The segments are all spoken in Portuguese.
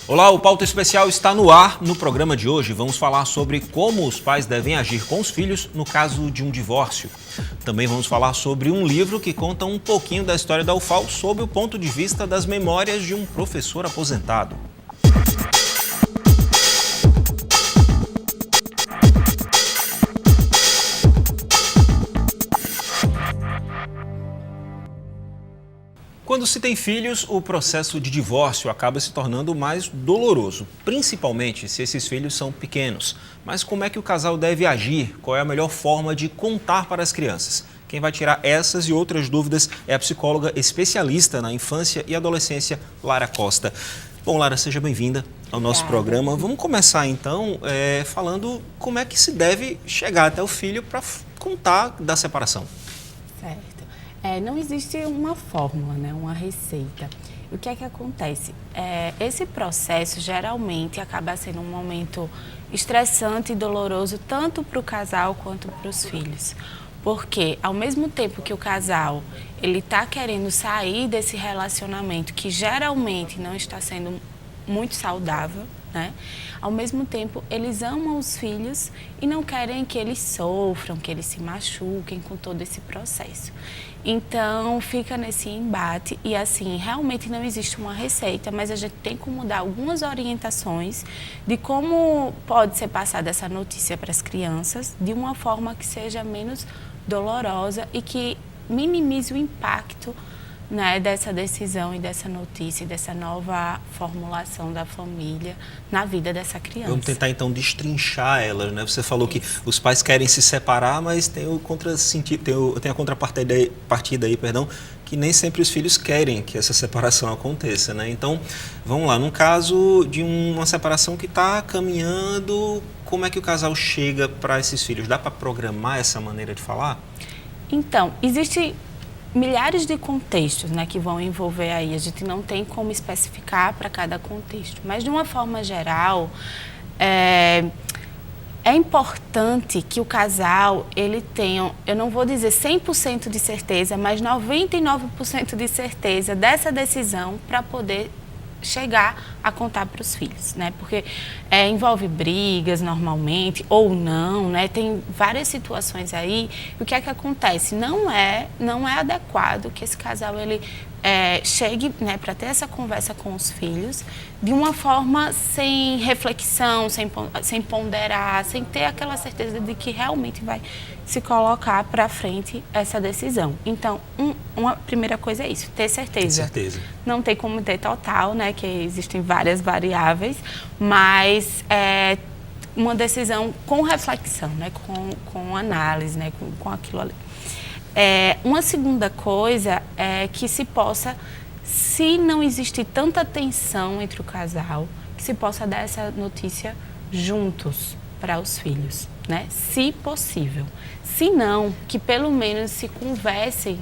Olá, o Pauta Especial está no ar. No programa de hoje vamos falar sobre como os pais devem agir com os filhos no caso de um divórcio. Também vamos falar sobre um livro que conta um pouquinho da história da UFAL sob o ponto de vista das memórias de um professor aposentado. Quando se tem filhos, o processo de divórcio acaba se tornando mais doloroso, principalmente se esses filhos são pequenos. Mas como é que o casal deve agir? Qual é a melhor forma de contar para as crianças? Quem vai tirar essas e outras dúvidas é a psicóloga especialista na infância e adolescência, Lara Costa. Bom, Lara, seja bem-vinda ao nosso programa. Vamos começar então falando como é que se deve chegar até o filho para contar da separação. Certo. Não existe uma fórmula, né, uma receita. O que é que acontece? Esse processo geralmente acaba sendo um momento estressante e doloroso tanto para o casal quanto para os filhos. Porque ao mesmo tempo que o casal ele está querendo sair desse relacionamento que geralmente não está sendo muito saudável, né? Ao mesmo tempo, eles amam os filhos e não querem que eles sofram, que eles se machuquem com todo esse processo. Então, fica nesse embate e, assim, realmente não existe uma receita, mas a gente tem como dar algumas orientações de como pode ser passada essa notícia para as crianças de uma forma que seja menos dolorosa e que minimize o impacto, né, dessa decisão e dessa notícia, dessa nova formulação da família na vida dessa criança. Vamos tentar então destrinchar elas, né? Você falou que os pais querem se separar, mas tem a contrapartida aí, que nem sempre os filhos querem que essa separação aconteça, né? Então, vamos lá, no caso de uma separação que está caminhando, como é que o casal chega para esses filhos? Dá para programar essa maneira de falar? Então, existe milhares de contextos, né, que vão envolver aí. A gente não tem como especificar para cada contexto. Mas, de uma forma geral, é importante que o casal ele tenha, eu não vou dizer 100% de certeza, mas 99% de certeza dessa decisão para poder chegar a contar para os filhos, né? Porque envolve brigas normalmente ou não, né? Tem várias situações aí. E o que é que acontece? Não é adequado que esse casal ele chegue, né, para ter essa conversa com os filhos de uma forma sem reflexão, sem ponderar, sem ter aquela certeza de que realmente vai se colocar para frente essa decisão. Então, uma primeira coisa é isso, ter certeza. Ter certeza. Não tem como ter total, né, que existem várias variáveis, mas uma decisão com reflexão, né, com análise, né, com aquilo ali. Uma segunda coisa é que se possa, se não existir tanta tensão entre o casal, que se possa dar essa notícia juntos para os filhos, né? Se possível. Se não, que pelo menos se conversem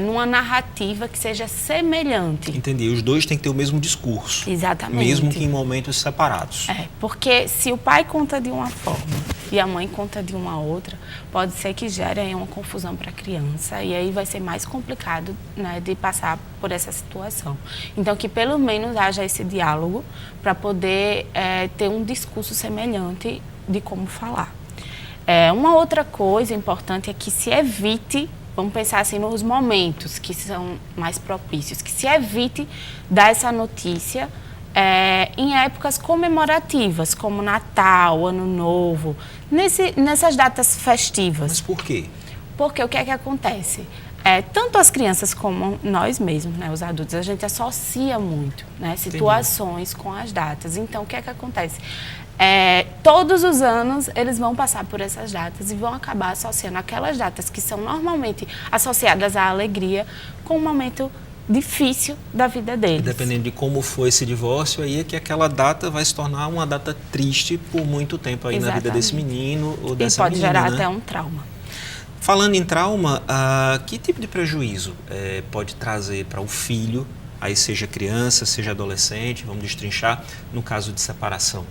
numa narrativa que seja semelhante. Entendi. Os dois têm que ter o mesmo discurso. Exatamente. Mesmo que em momentos separados. Porque se o pai conta de uma forma e a mãe conta de uma outra, pode ser que gere uma confusão para a criança e aí vai ser mais complicado, né, de passar por essa situação. Então, que pelo menos haja esse diálogo para poder ter um discurso semelhante de como falar. Uma outra coisa importante é que se evite, vamos pensar assim nos momentos que são mais propícios, que se evite dar essa notícia em épocas comemorativas, como Natal, Ano Novo, nessas datas festivas. Mas por quê? Porque o que é que acontece? Tanto as crianças como nós mesmos, né, os adultos, a gente associa muito, né, situações com as datas. Então, o que é que acontece? Todos os anos eles vão passar por essas datas e vão acabar associando aquelas datas que são normalmente associadas à alegria com um momento difícil da vida deles. Dependendo de como foi esse divórcio, aí é que aquela data vai se tornar uma data triste por muito tempo aí. Exatamente. Na vida desse menino ou dessa menina. E pode gerar até um trauma. Falando em trauma, que tipo de prejuízo pode trazer para o filho, aí seja criança, seja adolescente, vamos destrinchar, no caso de separação?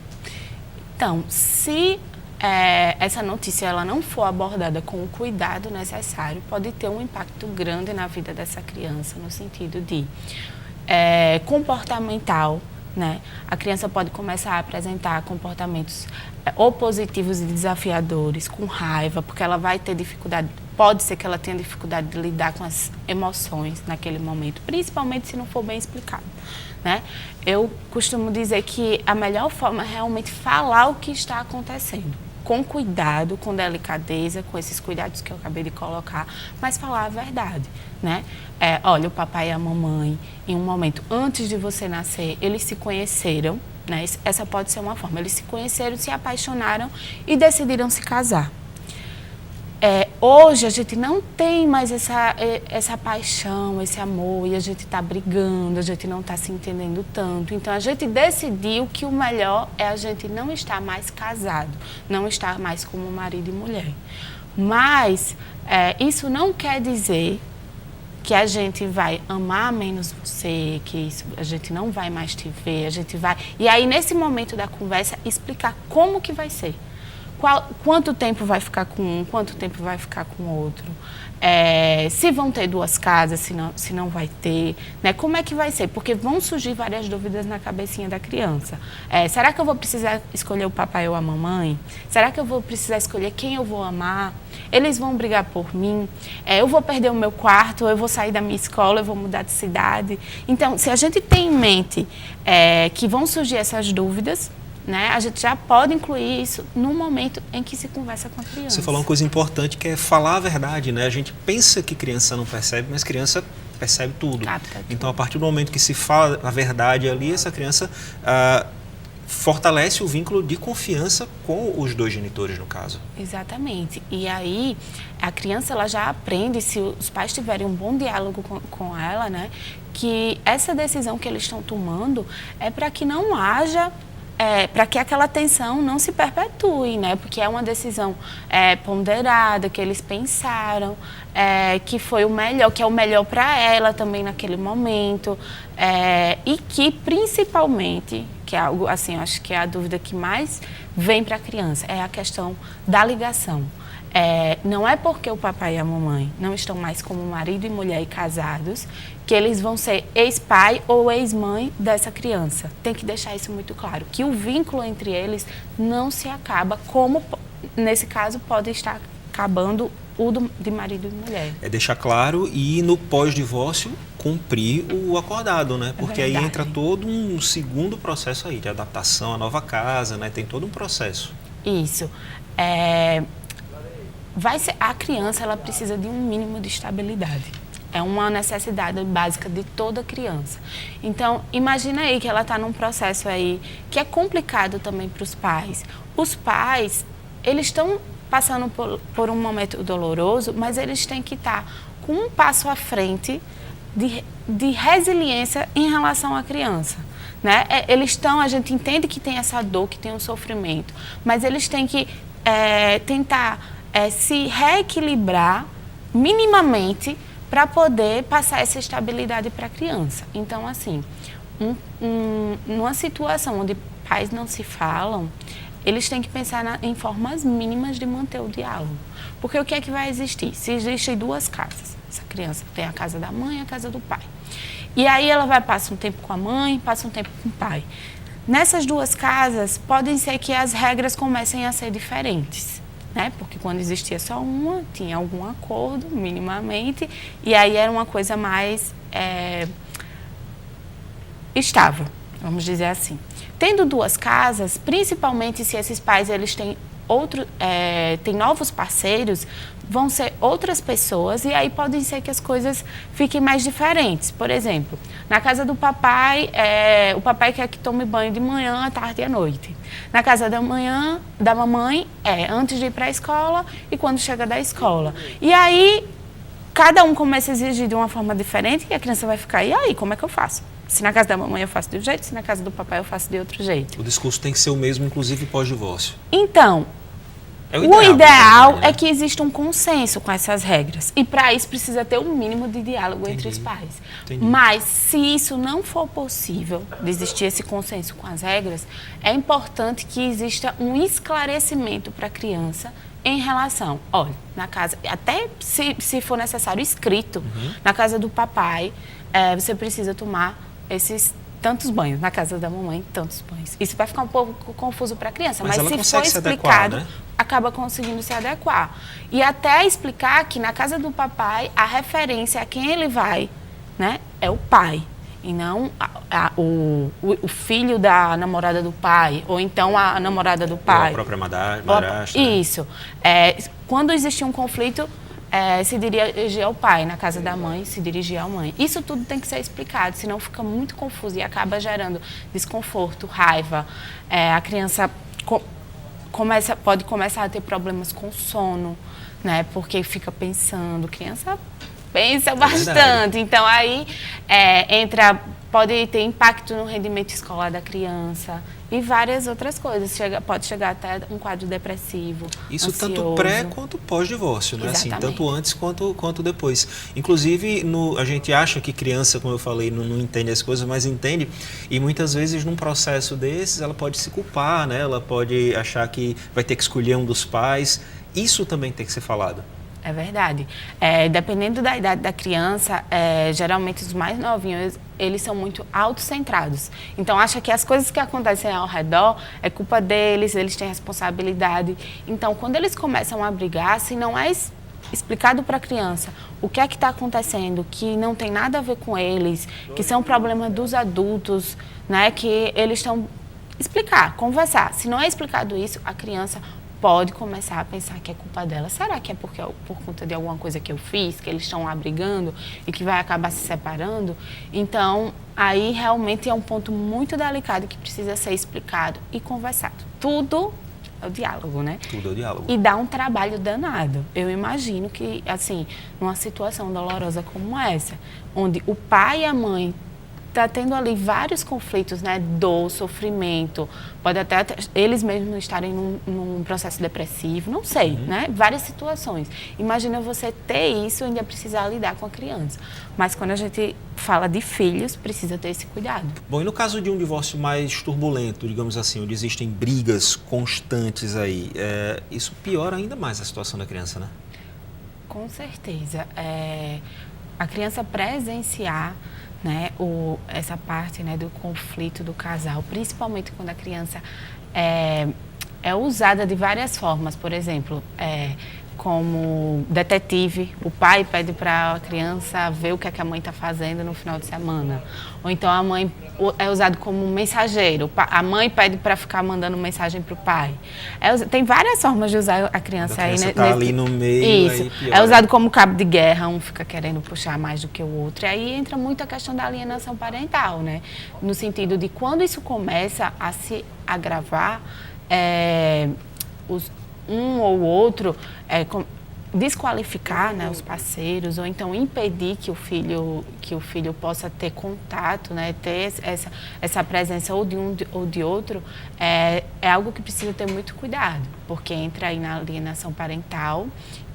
Então, se essa notícia ela não for abordada com o cuidado necessário, pode ter um impacto grande na vida dessa criança, no sentido de comportamental, né? A criança pode começar a apresentar comportamentos opositivos e desafiadores, com raiva, porque ela vai ter dificuldade, pode ser que ela tenha dificuldade de lidar com as emoções naquele momento, principalmente se não for bem explicado, né? Eu costumo dizer que a melhor forma é realmente falar o que está acontecendo, com cuidado, com delicadeza, com esses cuidados que eu acabei de colocar, mas falar a verdade, né? Olha, o papai e a mamãe, em um momento antes de você nascer, eles se conheceram, né? Essa pode ser uma forma. Eles se conheceram, se apaixonaram e decidiram se casar. Hoje a gente não tem mais essa paixão, esse amor, e a gente está brigando, a gente não está se entendendo tanto. Então a gente decidiu que o melhor é a gente não estar mais casado, não estar mais como marido e mulher. Mas isso não quer dizer que a gente vai amar menos você, que a gente não vai mais te ver, a gente vai... E aí, nesse momento da conversa, explicar como que vai ser. Quanto tempo vai ficar com um, quanto tempo vai ficar com o outro. Se vão ter duas casas, se não vai ter, né? Como é que vai ser? Porque vão surgir várias dúvidas na cabecinha da criança. Será que eu vou precisar escolher o papai ou a mamãe? Será que eu vou precisar escolher quem eu vou amar? Eles vão brigar por mim? Eu vou perder o meu quarto? Eu vou sair da minha escola? Eu vou mudar de cidade? Então, se a gente tem em mente que vão surgir essas dúvidas, né, a gente já pode incluir isso no momento em que se conversa com a criança. Você falou uma coisa importante, que é falar a verdade, né? A gente pensa que criança não percebe, mas criança percebe tudo. Capta tudo. Então, a partir do momento que se fala a verdade ali, essa criança fortalece o vínculo de confiança com os dois genitores, no caso. Exatamente. E aí, a criança ela já aprende, se os pais tiverem um bom diálogo com ela, né, que essa decisão que eles estão tomando é para que não haja... para que aquela tensão não se perpetue, né? Porque é uma decisão ponderada, que eles pensaram, que foi o melhor, que é o melhor para ela também naquele momento, e que principalmente, que é algo assim, eu acho que é a dúvida que mais vem para a criança, é a questão da ligação. Não é porque o papai e a mamãe não estão mais como marido e mulher e casados que eles vão ser ex-pai ou ex-mãe dessa criança. Tem que deixar isso muito claro, que o vínculo entre eles não se acaba, como nesse caso pode estar acabando o de marido e mulher. É deixar claro e no pós-divórcio cumprir o acordado, né? Porque aí entra todo um segundo processo aí de adaptação à nova casa, né? Tem todo um processo. Isso. A criança ela precisa de um mínimo de estabilidade. É uma necessidade básica de toda criança. Então, imagina aí que ela está num processo aí que é complicado também para os pais. Os pais, eles estão passando por um momento doloroso, mas eles têm que estar com um passo à frente de resiliência em relação à criança, né? A gente entende que tem essa dor, que tem um sofrimento, mas eles têm que tentar se reequilibrar minimamente para poder passar essa estabilidade para a criança. Então, assim, numa situação onde pais não se falam, eles têm que pensar em formas mínimas de manter o diálogo. Porque o que é que vai existir? Se existem duas casas, essa criança tem a casa da mãe e a casa do pai. E aí ela passa um tempo com a mãe, passa um tempo com o pai. Nessas duas casas, podem ser que as regras comecem a ser diferentes, né? Porque quando existia só uma, tinha algum acordo, minimamente, e aí era uma coisa mais estável, vamos dizer assim. Tendo duas casas, principalmente se esses pais eles têm novos parceiros, vão ser outras pessoas e aí podem ser que as coisas fiquem mais diferentes. Por exemplo, na casa do papai, o papai quer que tome banho de manhã, à tarde e à noite. Na casa da mamãe, antes de ir para a escola e quando chega da escola. E aí, cada um começa a exigir de uma forma diferente e a criança vai ficar, e aí, como é que eu faço? Se na casa da mamãe eu faço de um jeito, se na casa do papai eu faço de outro jeito. O discurso tem que ser o mesmo, inclusive pós-divórcio. Então, o ideal é que exista um consenso com essas regras. E para isso precisa ter um mínimo de diálogo entre os pais. Mas se isso não for possível, de existir esse consenso com as regras, é importante que exista um esclarecimento para a criança em relação, olha, na casa, até se for necessário escrito, na casa do papai, você precisa tomar esses tantos banhos, na casa da mamãe, tantos banhos. Isso vai ficar um pouco confuso para a criança, mas se for explicado, adequar, né? acaba conseguindo se adequar. E até explicar que na casa do papai, a referência a quem ele vai, né, é o pai. E não o filho da namorada do pai, ou então a namorada do pai. Ou a própria madrasta. Isso. Quando existia um conflito, se dirigia ao pai, na casa da mãe, se dirigia à mãe. Isso tudo tem que ser explicado, senão fica muito confuso e acaba gerando desconforto, raiva. A criança pode começar a ter problemas com sono, né? Porque fica pensando, criança pensa bastante. Então, aí pode ter impacto no rendimento escolar da criança e várias outras coisas. Pode chegar até um quadro depressivo, isso ansioso. Tanto pré quanto pós-divórcio, né? Assim, tanto antes quanto depois. Inclusive, a gente acha que criança, como eu falei, não entende as coisas, mas entende. E muitas vezes, num processo desses, ela pode se culpar, né? Ela pode achar que vai ter que escolher um dos pais. Isso também tem que ser falado. É verdade. Dependendo da idade da criança, geralmente os mais novinhos, eles são muito autocentrados. Então, acha que as coisas que acontecem ao redor é culpa deles, eles têm responsabilidade. Então, quando eles começam a brigar, se não é explicado para a criança o que é que está acontecendo, que não tem nada a ver com eles, que são problemas dos adultos, né, que eles estão... Explicar, conversar. Se não é explicado isso, a criança pode começar a pensar que é culpa dela. Será que é por conta de alguma coisa que eu fiz, que eles estão lá brigando e que vai acabar se separando? Então, aí realmente é um ponto muito delicado que precisa ser explicado e conversado. Tudo é o diálogo, né? Tudo é o diálogo. E dá um trabalho danado. Eu imagino que, assim, numa situação dolorosa como essa, onde o pai e a mãe está tendo ali vários conflitos, né? Dor, sofrimento, pode até eles mesmos estarem num processo depressivo, não sei, né? Várias situações. Imagina você ter isso e ainda precisar lidar com a criança. Mas quando a gente fala de filhos, precisa ter esse cuidado. Bom, e no caso de um divórcio mais turbulento, digamos assim, onde existem brigas constantes aí, isso piora ainda mais a situação da criança, né? Com certeza. A criança presenciar, né, essa parte, né, do conflito do casal, principalmente quando a criança é usada de várias formas, por exemplo, como detetive, o pai pede para a criança ver o que é que a mãe está fazendo no final de semana, ou então a mãe é usado como mensageiro, a mãe pede para ficar mandando mensagem para o pai. Tem várias formas de usar a criança aí, né? Tá ali no meio. Isso. É usado como cabo de guerra, um fica querendo puxar mais do que o outro. E aí entra muito a questão da alienação parental, né? No sentido de quando isso começa a se agravar, um ou outro desqualificar, né, os parceiros, ou então impedir que o filho possa ter contato, né, ter essa presença ou de um ou de outro, é algo que precisa ter muito cuidado, porque entra aí na alienação parental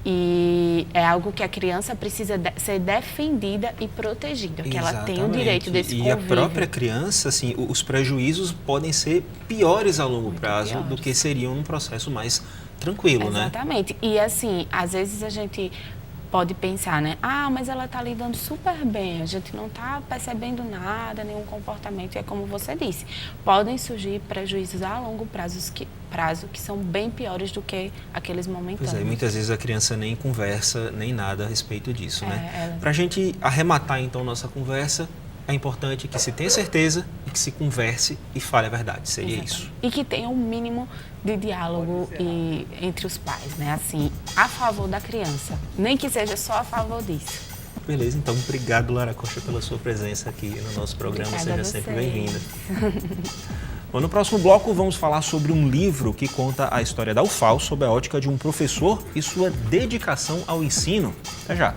e é algo que a criança precisa ser defendida e protegida, que ela tem o direito desse convívio. E a própria criança, assim, os prejuízos podem ser piores a longo prazo do que seriam num processo mais tranquilo, né? Exatamente. E assim, às vezes a gente pode pensar, né? Mas ela está lidando super bem, a gente não está percebendo nada, nenhum comportamento. E é como você disse, podem surgir prejuízos a longo prazo que são bem piores do que aqueles momentâneos. Pois é, muitas vezes a criança nem conversa, nem nada a respeito disso, né? Para a gente arrematar, então, nossa conversa, é importante que se tenha certeza e que se converse e fale a verdade. Seria isso. E que tenha um mínimo de diálogo entre os pais, né? Assim, a favor da criança. Nem que seja só a favor disso. Beleza, então obrigado, Lara Costa, pela sua presença aqui no nosso programa. Obrigada, seja sempre bem-vinda. Bom, no próximo bloco vamos falar sobre um livro que conta a história da UFAL sob a ótica de um professor e sua dedicação ao ensino. Até já!